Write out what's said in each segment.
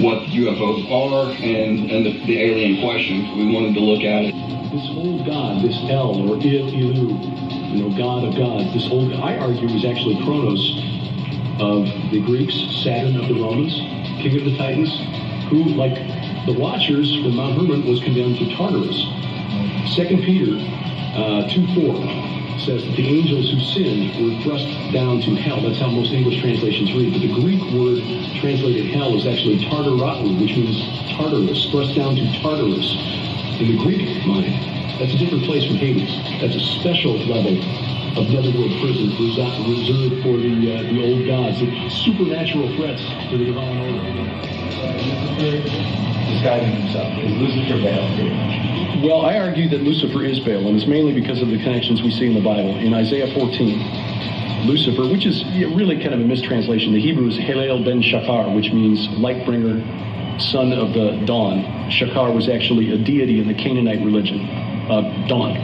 what UFOs are and the alien question. We wanted to look at it. This old god, this El or Ilu, god of gods, this old, I argue, is actually Kronos of the Greeks, Saturn of the Romans, king of the Titans, who, like the Watchers from Mount Hermon, was condemned to Tartarus. 2 Peter 2:4 says that the angels who sinned were thrust down to hell. That's how most English translations read. But the Greek word translated hell is actually Tartaratu, which means Tartarus, thrust down to Tartarus. In the Greek mind, that's a different place from Hades. That's a special level of netherworld prison reserved for the old gods, the supernatural threats to the divine order. Describing himself. Is Lucifer Baal pretty much? Well, I argue that Lucifer is Baal, and it's mainly because of the connections we see in the Bible. In Isaiah 14, Lucifer, which is really kind of a mistranslation. The Hebrew is Halel ben Shachar, which means light bringer, son of the dawn. Shachar was actually a deity in the Canaanite religion, dawn.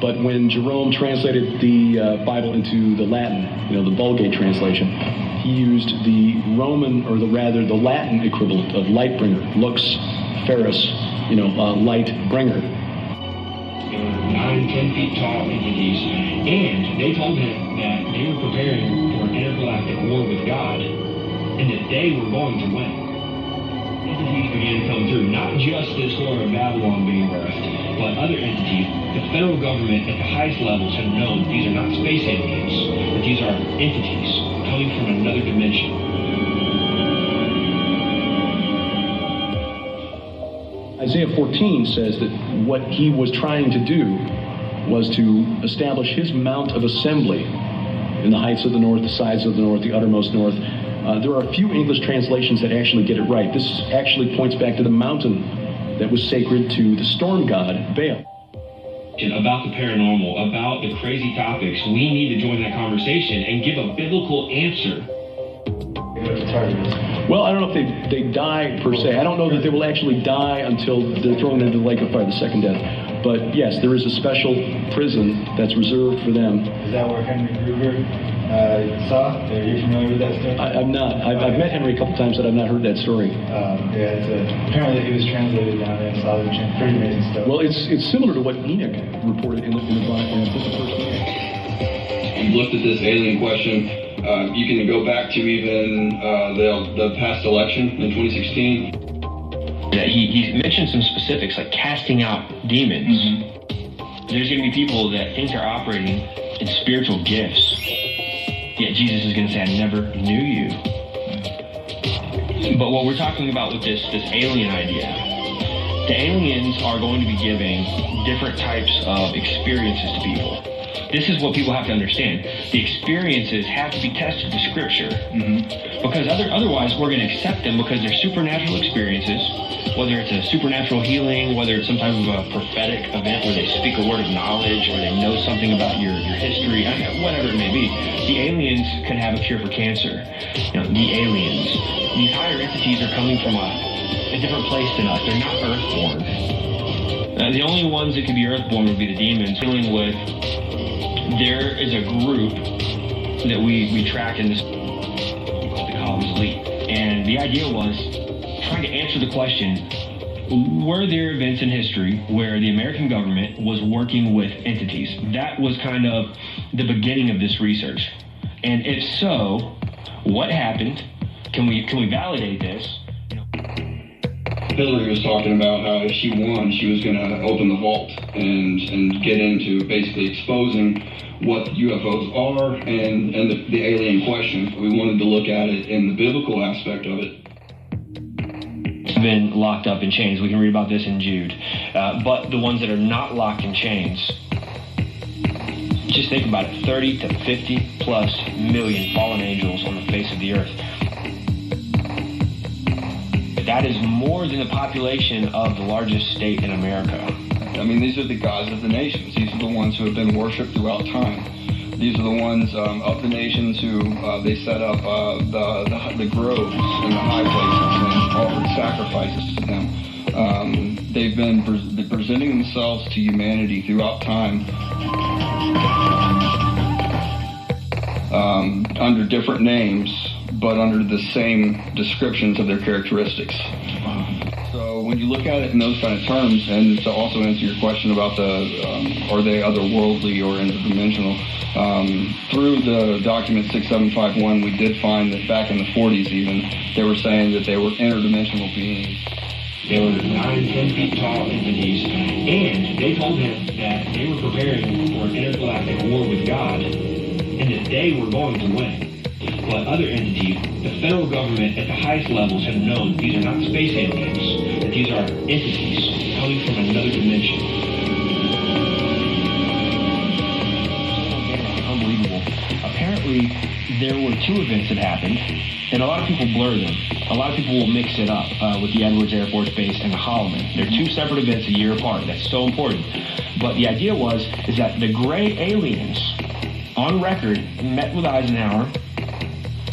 But when Jerome translated the Bible into the Latin, the Vulgate translation, he used the Roman, or the Latin equivalent of light bringer, lux ferus, light bringer. They were 9-10 feet tall entities, and they told him that they were preparing for an intergalactic war with God, and that they were going to win. Entities began to come through, not just this horror of Babylon being birthed, but other entities. The federal government at the highest levels have known that these are not space aliens, but these are entities coming from another dimension. Isaiah 14 says that what he was trying to do was to establish his mount of assembly in the heights of the north, the sides of the north, the uttermost north. There are a few English translations that actually get it right. This actually points back to the mountain that was sacred to the storm god, Baal. About the paranormal, about the crazy topics, we need to join that conversation and give a biblical answer. Well, I don't know if they die per se. I don't know that they will actually die until they're thrown into the lake of fire, the second death. But yes, there is a special prison that's reserved for them. Is that where Henry Kruger saw? Are you familiar with that story? I'm not. I've met Henry a couple times, but I've not heard that story. Apparently he was translated down there and saw the pretty amazing stuff. Well, it's similar to what Enoch reported in the book of First Enoch. We looked at this alien question. You can go back to even the past election in 2016. Yeah, he mentioned some specifics like casting out demons. Mm-hmm. There's going to be people that think they're operating in spiritual gifts. Yet Jesus is going to say, I never knew you. But what we're talking about with this alien idea, the aliens are going to be giving different types of experiences to people. This is what people have to understand. The experiences have to be tested to Scripture. Mm-hmm. Because otherwise we're going to accept them because they're supernatural experiences, whether it's a supernatural healing, whether it's some type of a prophetic event where they speak a word of knowledge or they know something about your history, whatever it may be. The aliens can have a cure for cancer. The aliens. These higher entities are coming from a different place than us. They're not earthborn. The only ones that could be earthborn would be the demons dealing with. There is a group that we track in this, the Columns Elite, and the idea was trying to answer the question, were there events in history where the American government was working with entities? That was kind of the beginning of this research. And if so, what happened? Can we validate this? Hillary was talking about how if she won, she was going to open the vault and get into basically exposing what UFOs are and the alien question. We wanted to look at it in the biblical aspect of it. Been locked up in chains. We can read about this in Jude. But the ones that are not locked in chains, just think about it, 30 to 50 plus million fallen angels on the face of the earth. That is more than the population of the largest state in America. I mean, these are the gods of the nations. These are the ones who have been worshipped throughout time. These are the ones of the nations who they set up the groves and the high places and offered sacrifices to them. They've been presenting themselves to humanity throughout time under different names, but under the same descriptions of their characteristics. So when you look at it in those kind of terms, and to also answer your question about are they otherworldly or interdimensional, through the document 6751, we did find that back in the 40s even, they were saying that they were interdimensional beings. They were 9-10 feet tall entities, and they told him that they were preparing for an intergalactic war with God, and that they were going to win. But other entities, the federal government at the highest levels have known these are not space aliens, that these are entities coming from another dimension. Unbelievable. Apparently, there were two events that happened, and a lot of people blur them. A lot of people will mix it up with the Edwards Air Force Base and the Holloman. They're two separate events a year apart. That's so important. But the idea is that the gray aliens, on record, met with Eisenhower,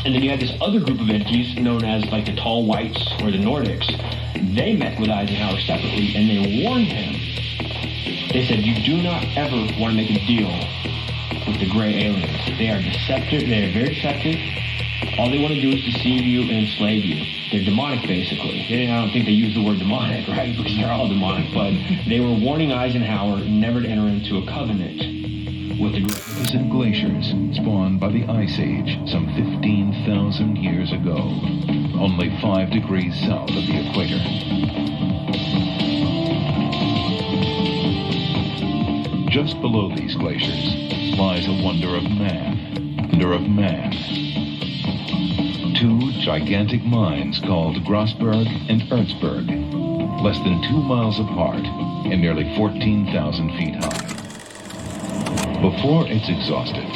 and then you had this other group of entities known as like the Tall Whites or the Nordics. They met with Eisenhower separately, and they warned him. They said, you do not ever want to make a deal with the gray aliens. They are deceptive. They are very deceptive. All they want to do is deceive you and enslave you. They're demonic, basically. I don't think they use the word demonic, right? Because they're all demonic. But they were warning Eisenhower never to enter into a covenant with the gray. Visit glaciers spawned by the Ice Age some 15,000 years ago, only 5 degrees south of the equator. Just below these glaciers lies a wonder of man. Two gigantic mines called Grasberg and Erzberg, less than 2 miles apart and nearly 14,000 feet high. Before it's exhausted,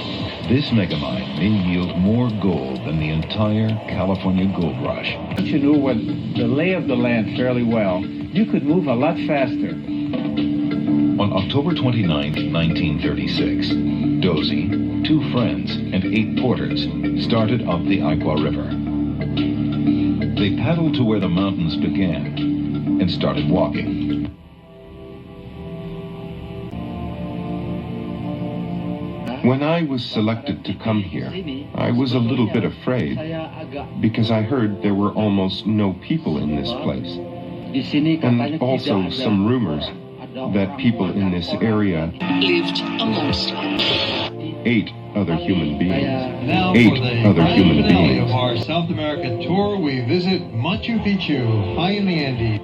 this megamine may yield more gold than the entire California gold rush. If you knew what the lay of the land fairly well, you could move a lot faster. On October 29, 1936, Dozy, 2 friends, and 8 porters started up the Iqua River. They paddled to where the mountains began and started walking. When I was selected to come here, I was a little bit afraid because I heard there were almost no people in this place. And also some rumors that people in this area lived amongst them. 8 other human beings. Now 8 for the other grand human finale beings. of our South American tour, we visit Machu Picchu, high in the Andes.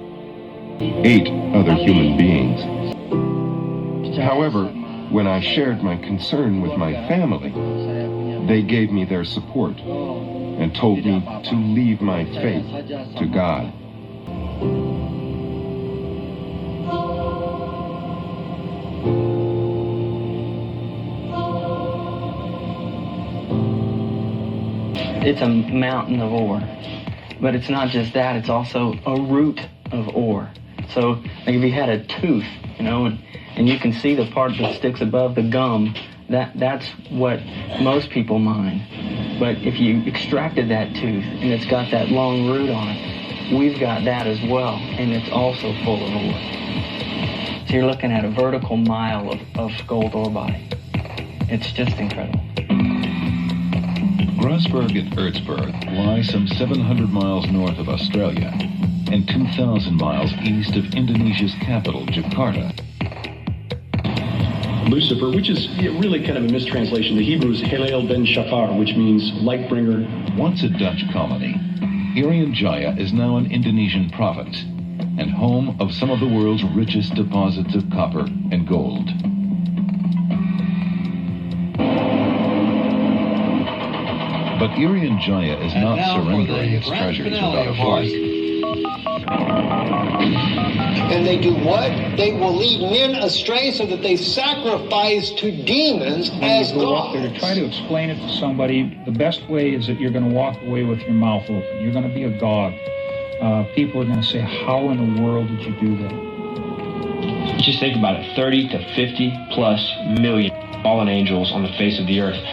8 other human beings. However, when I shared my concern with my family, they gave me their support and told me to leave my faith to God. It's a mountain of ore, but it's not just that, it's also a root of ore. So like if you had a tooth, and you can see the part that sticks above the gum, that's what most people mine. But if you extracted that tooth and it's got that long root on it, we've got that as well, and it's also full of ore. So you're looking at a vertical mile of gold ore body. It's just incredible. Grasberg and Erzberg lie some 700 miles north of Australia and 2,000 miles east of Indonesia's capital, Jakarta. Lucifer, which is really kind of a mistranslation. The Hebrew is Halel ben Shafar, which means light bringer. Once a Dutch colony, Irian Jaya is now an Indonesian province and home of some of the world's richest deposits of copper and gold. But Irian Jaya is not surrendering its treasures without a fight. And they do what? They will lead men astray so that they sacrifice to demons as gods. When you go up there gods. to try to explain it to somebody, the best way is that you're going to walk away with your mouth open. You're going to be a god. People are going to say, how in the world did you do that? Just think about it, 30 to 50 plus million fallen angels on the face of the earth.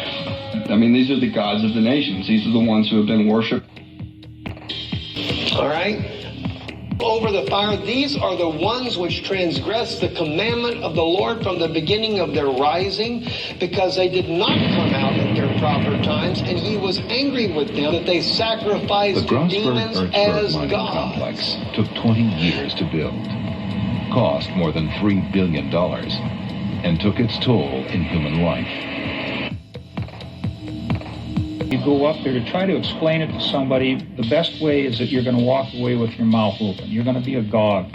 I mean, these are the gods of the nations. These are the ones who have been worshipped. All right? Over the fire, these are the ones which transgress the commandment of the Lord from the beginning of their rising, because they did not come out in their proper times, and he was angry with them that they sacrificed The Grossberg demons Earthsberg as mining gods. complex took 20 years to build, cost more than $3 billion, and took its toll in human life. You go up there to try to explain it to somebody. The best way is that you're going to walk away with your mouth open. You're going to be agog.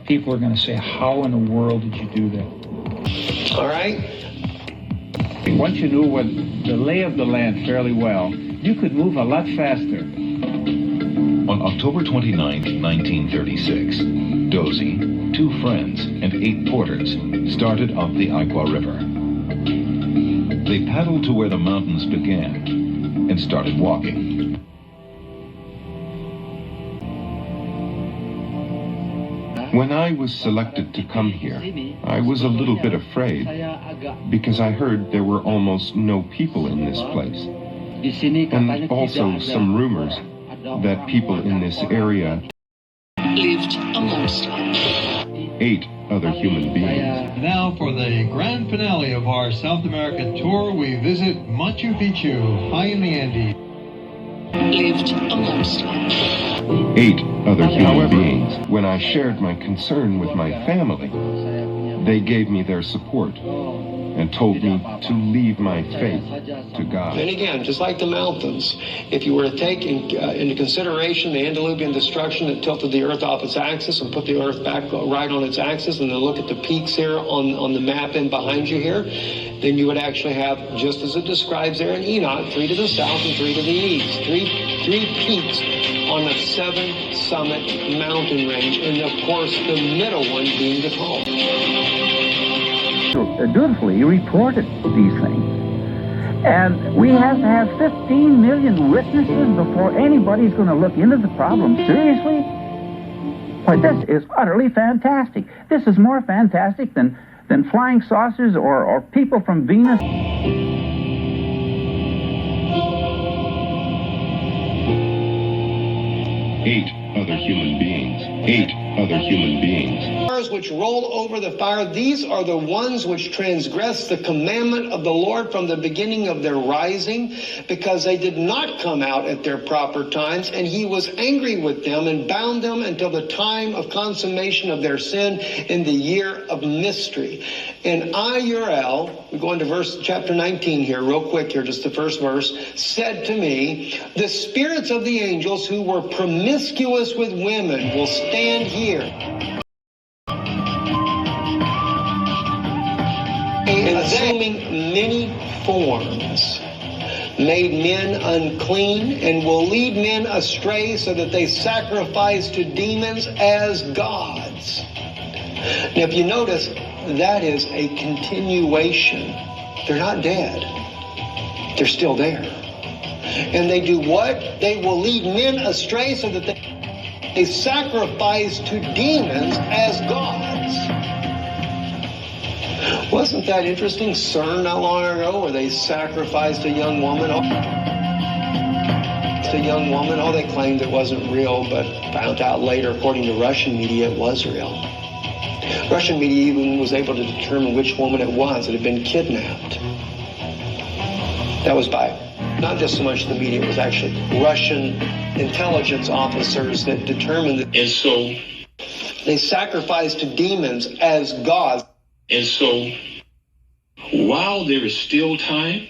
People are going to say, how in the world did you do that? All right? Once you knew what the lay of the land fairly well, you could move a lot faster. On October 29, 1936, Dozy, 2 friends, and 8 porters started up the Ikwa River. They paddled to where the mountains began and started walking. When I was selected to come here, I was a little bit afraid because I heard there were almost no people in this place. And also some rumors that people in this area lived amongst us. 8 other human beings. Now for the grand finale of our South America tour, we visit Machu Picchu, high in the Andes. Lived amongst us. 8 other human beings. When I shared my concern with my family, they gave me their support and told me to leave my faith to God. And again, just like the mountains, if you were to take into consideration the Andaluvian destruction that tilted the Earth off its axis and put the Earth back right on its axis, and then look at the peaks here on the map in behind you here, then you would actually have, just as it describes there in Enoch, 3 to the south and 3 to the east. Three peaks on a 7-summit mountain range, and of course the middle one being the tallest. Dutifully reported these things. And we have to have 15 million witnesses before anybody's going to look into the problem seriously? Why, this is utterly fantastic. This is more fantastic than flying saucers or people from Venus. 8 other human beings. 8 other human beings. Stars which roll over the fire, these are the ones which transgress the commandment of the Lord from the beginning of their rising, because they did not come out at their proper times, and he was angry with them and bound them until the time of consummation of their sin in the year of mystery. And IURL, we go into chapter 19 here, real quick here, just the first verse, said to me, the spirits of the angels who were promiscuous with women will stand here, assuming many forms, made men unclean, and will lead men astray so that they sacrifice to demons as gods. Now, if you notice, that is a continuation. They're not dead. They're still there. And they do what? They will lead men astray so that they sacrifice to demons as gods. Wasn't that interesting? CERN not long ago, where they sacrificed a young woman. Oh, they claimed it wasn't real, but found out later, according to Russian media, it was real. Russian media even was able to determine which woman it was that had been kidnapped. That was by not just so much the media, it was actually Russian intelligence officers that determined that. And so they sacrificed to demons as gods. And so, while there is still time,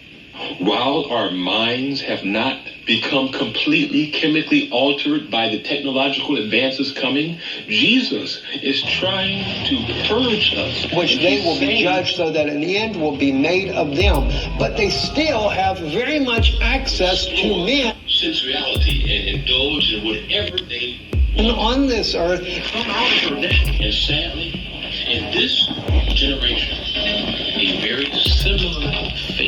while our minds have not become completely chemically altered by the technological advances coming, Jesus is trying to purge us. Which they will be judged so that an end will be made of them. But they still have very much access to men. Sensuality and indulge in whatever they want. On this earth. Come out for that. And sadly, in this generation, a very similar fate